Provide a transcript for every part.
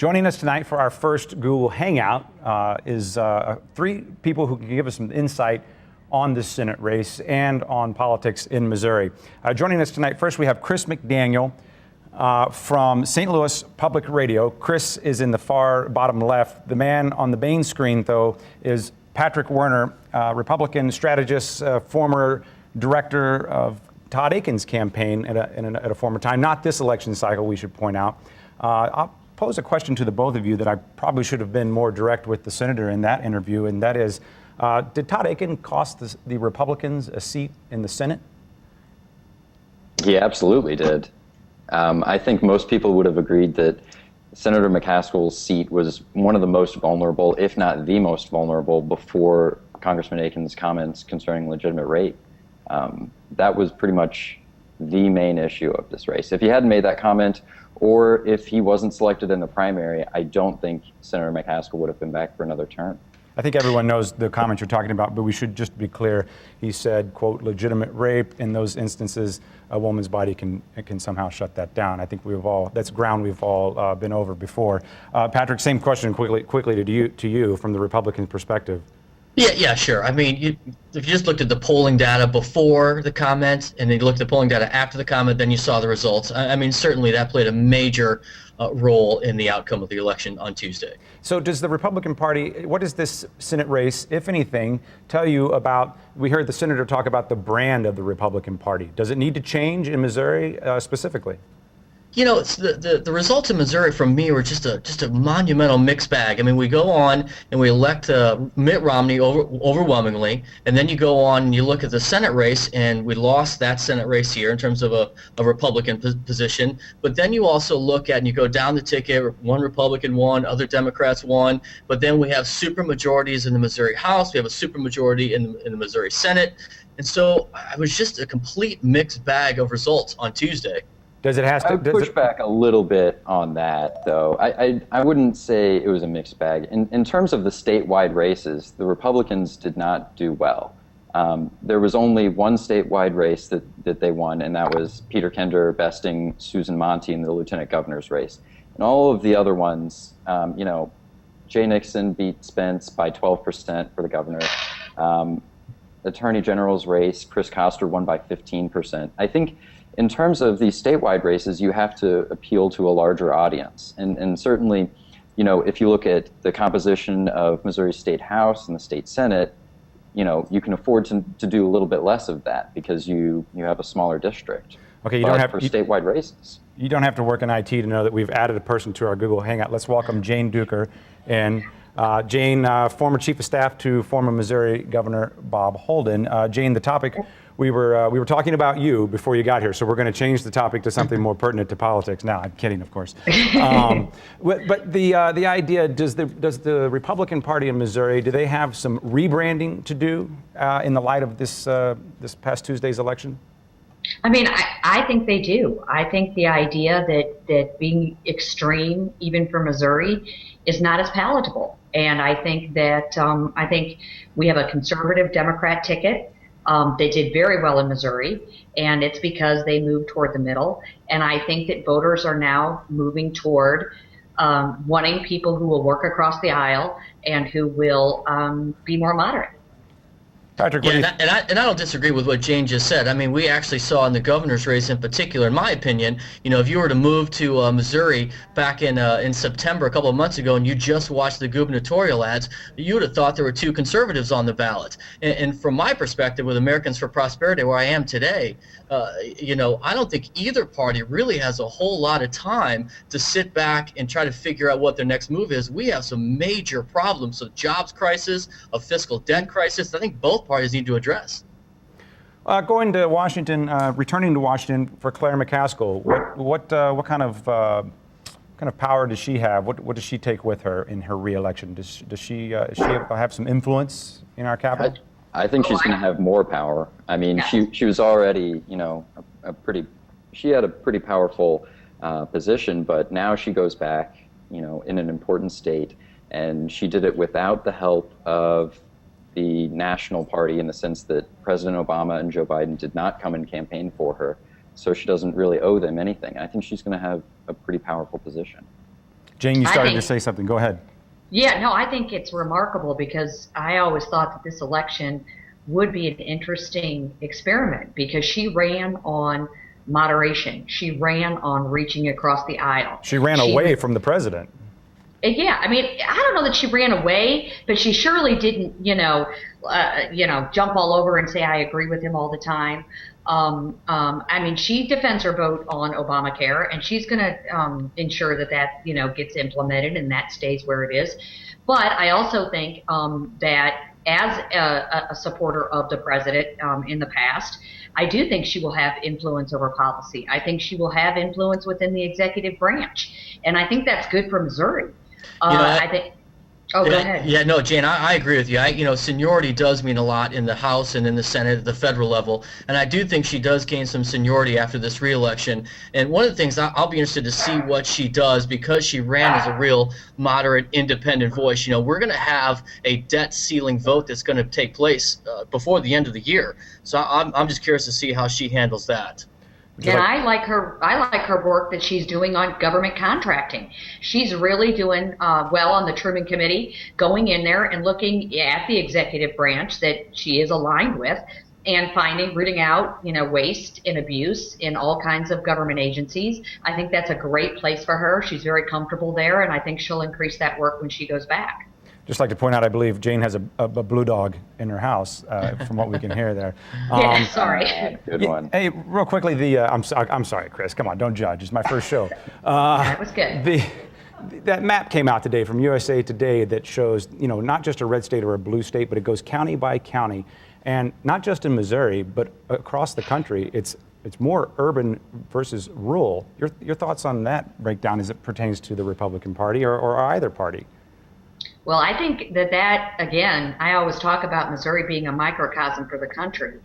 Joining us tonight for our first Google Hangout is three people who can give us some insight on the Senate race and on politics in Missouri. Joining us tonight, first we have Chris McDaniel from St. Louis Public Radio. Chris is in the far bottom left. The man on the main screen, though, is Patrick Werner, Republican strategist, former director of Todd Akin's campaign at a former time, not this election cycle, we should point out. I'll pose a question to the both of you that I probably should have been more direct with the senator in that interview, and that is, did Todd Akin cost the Republicans a seat in the Senate? He absolutely did. I think most people would have agreed that Senator McCaskill's seat was one of the most vulnerable, if not the most vulnerable, before Congressman Akin's comments concerning legitimate rape. That was pretty much the main issue of this race. If he hadn't made that comment, or if he wasn't selected in the primary, I don't think Senator McCaskill would have been back for another term. I think everyone knows the comments you're talking about, but we should just be clear. He said, quote, legitimate rape. In those instances, a woman's body can somehow shut that down. I think that's ground we've all been over before. Patrick, same question quickly to you from the Republican perspective. Yeah, sure. I mean, if you just looked at the polling data before the comment and then you looked at the polling data after the comment, then you saw the results. I mean, certainly that played a major role in the outcome of the election on Tuesday. So does the Republican Party, what does this Senate race, if anything, tell you about, we heard the senator talk about the brand of the Republican Party. Does it need to change in Missouri specifically? You know, it's the results in Missouri from me were just a monumental mixed bag. I mean, we go on and we elect Mitt Romney overwhelmingly, and then you go on and you look at the Senate race, and we lost that Senate race here in terms of a Republican position. But then you also look at and you go down the ticket, one Republican won, other Democrats won, but then we have super majorities in the Missouri House, we have a super majority in the Missouri Senate, and so it was just a complete mixed bag of results on Tuesday. Does it have to? I would push back a little bit on that, though. I wouldn't say it was a mixed bag. In terms of the statewide races, the Republicans did not do well. There was only one statewide race that they won, and that was Peter Kender besting Susan Monty in the lieutenant governor's race. And all of the other ones, Jay Nixon beat Spence by 12% for the governor. Attorney General's race, Chris Koster won by 15%. I think in terms of these statewide races, you have to appeal to a larger audience. And certainly, if you look at the composition of Missouri State House and the State Senate, you can afford to do a little bit less of that because you have a smaller district. Okay, you don't have for statewide races. You don't have to work in IT to know that we've added a person to our Google Hangout. Let's welcome Jane Duker. And Jane, former chief of staff to former Missouri Governor Bob Holden. Jane, the topic, we were talking about you before you got here, so we're going to change the topic to something more pertinent to politics. No, I'm kidding, of course. But the idea, does the Republican Party in Missouri, do they have some rebranding to do in the light of this past Tuesday's election? I mean, I think they do. I think the idea that being extreme, even for Missouri, is not as palatable. And I think that we have a conservative Democrat ticket. They did very well in Missouri, and it's because they moved toward the middle. And I think that voters are now moving toward wanting people who will work across the aisle and who will be more moderate. Patrick, yeah, and I don't disagree with what Jane just said. I mean, we actually saw in the governor's race in particular, in my opinion, if you were to move to Missouri back in September, a couple of months ago, and you just watched the gubernatorial ads, you would have thought there were two conservatives on the ballot. And from my perspective, with Americans for Prosperity, where I am today, I don't think either party really has a whole lot of time to sit back and try to figure out what their next move is. We have some major problems, a jobs crisis, a fiscal debt crisis. I think both parties need to address. Going to Washington, returning to Washington for Claire McCaskill, what kind of power does she have? What does she take with her in her reelection? Does she have some influence in our capital? I think she's going to have more power. I mean, she was already, she had a pretty powerful position, but now she goes back, in an important state, and she did it without the help of the national party in the sense that President Obama and Joe Biden did not come and campaign for her, so she doesn't really owe them anything. I think she's going to have a pretty powerful position. Jane, you started to say something. Go ahead. Yeah, no, I think it's remarkable because I always thought that this election would be an interesting experiment because she ran on moderation. She ran on reaching across the aisle. She ran away from the president. Yeah, I mean, I don't know that she ran away, but she surely didn't, jump all over and say I agree with him all the time. I mean, she defends her vote on Obamacare, and she's going to ensure that gets implemented and that stays where it is. But I also think that as a supporter of the president in the past, I do think she will have influence over policy. I think she will have influence within the executive branch, and I think that's good for Missouri. I think. Oh, go ahead. Yeah, no, Jane, I agree with you. Seniority does mean a lot in the House and in the Senate at the federal level, and I do think she does gain some seniority after this re-election. And one of the things I'll be interested to see what she does because she ran as a real moderate, independent voice. We're going to have a debt ceiling vote that's going to take place before the end of the year. So I'm just curious to see how she handles that. And I like her work that she's doing on government contracting. She's really doing well on the Truman Committee, going in there and looking at the executive branch that she is aligned with and rooting out, waste and abuse in all kinds of government agencies. I think that's a great place for her. She's very comfortable there, and I think she'll increase that work when she goes back. Just like to point out, I believe Jane has a blue dog in her house, from what we can hear there. Yeah, sorry. Good one. Hey, real quickly, I'm sorry, Chris. Come on, don't judge. It's my first show. That was good. That map came out today from USA Today that shows, not just a red state or a blue state, but it goes county by county, and not just in Missouri, but across the country. It's more urban versus rural. Your thoughts on that breakdown as it pertains to the Republican Party or either party? Well, I think that again, I always talk about Missouri being a microcosm for the country.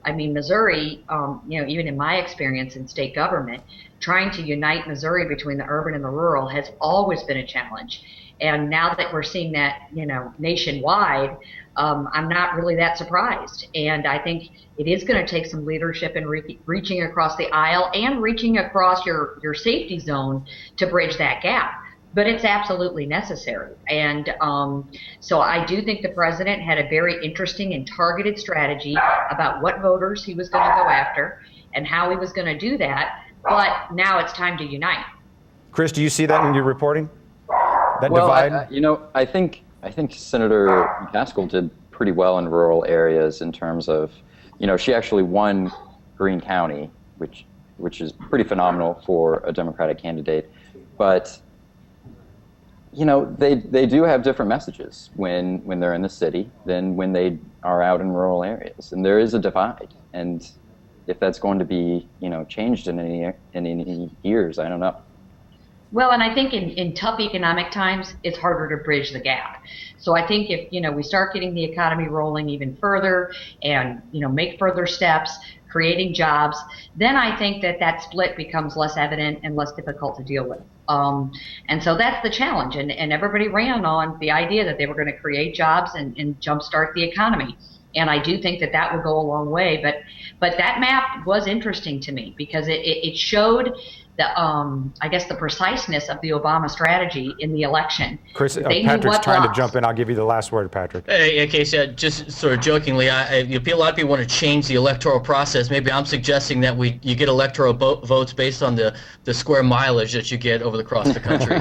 I mean, Missouri, even in my experience in state government, trying to unite Missouri between the urban and the rural has always been a challenge. And now that we're seeing that, nationwide, I'm not really that surprised. And I think it is going to take some leadership in reaching across the aisle and reaching across your safety zone to bridge that gap. But it's absolutely necessary. And so I do think the president had a very interesting and targeted strategy about what voters he was going to go after and how he was going to do that. But now it's time to unite. Chris, do you see that in your reporting? That well, divide? I think Senator McCaskill did pretty well in rural areas in terms of, she actually won Greene County, which is pretty phenomenal for a Democratic candidate. But they do have different messages when they're in the city than when they are out in rural areas, and there is a divide. And if that's going to be changed in any years, I don't know. Well, and I think in tough economic times, it's harder to bridge the gap. So I think if we start getting the economy rolling even further, and make further steps, creating jobs, then I think that split becomes less evident and less difficult to deal with. And so that's the challenge. And everybody ran on the idea that they were going to create jobs and jumpstart the economy. And I do think that will go a long way. But that map was interesting to me because it showed the preciseness of the Obama strategy in the election. Chris, Patrick's trying to jump in. I'll give you the last word, Patrick. Hey, Casey, just sort of jokingly, a lot of people want to change the electoral process. Maybe I'm suggesting that you get electoral votes based on the square mileage that you get across the country.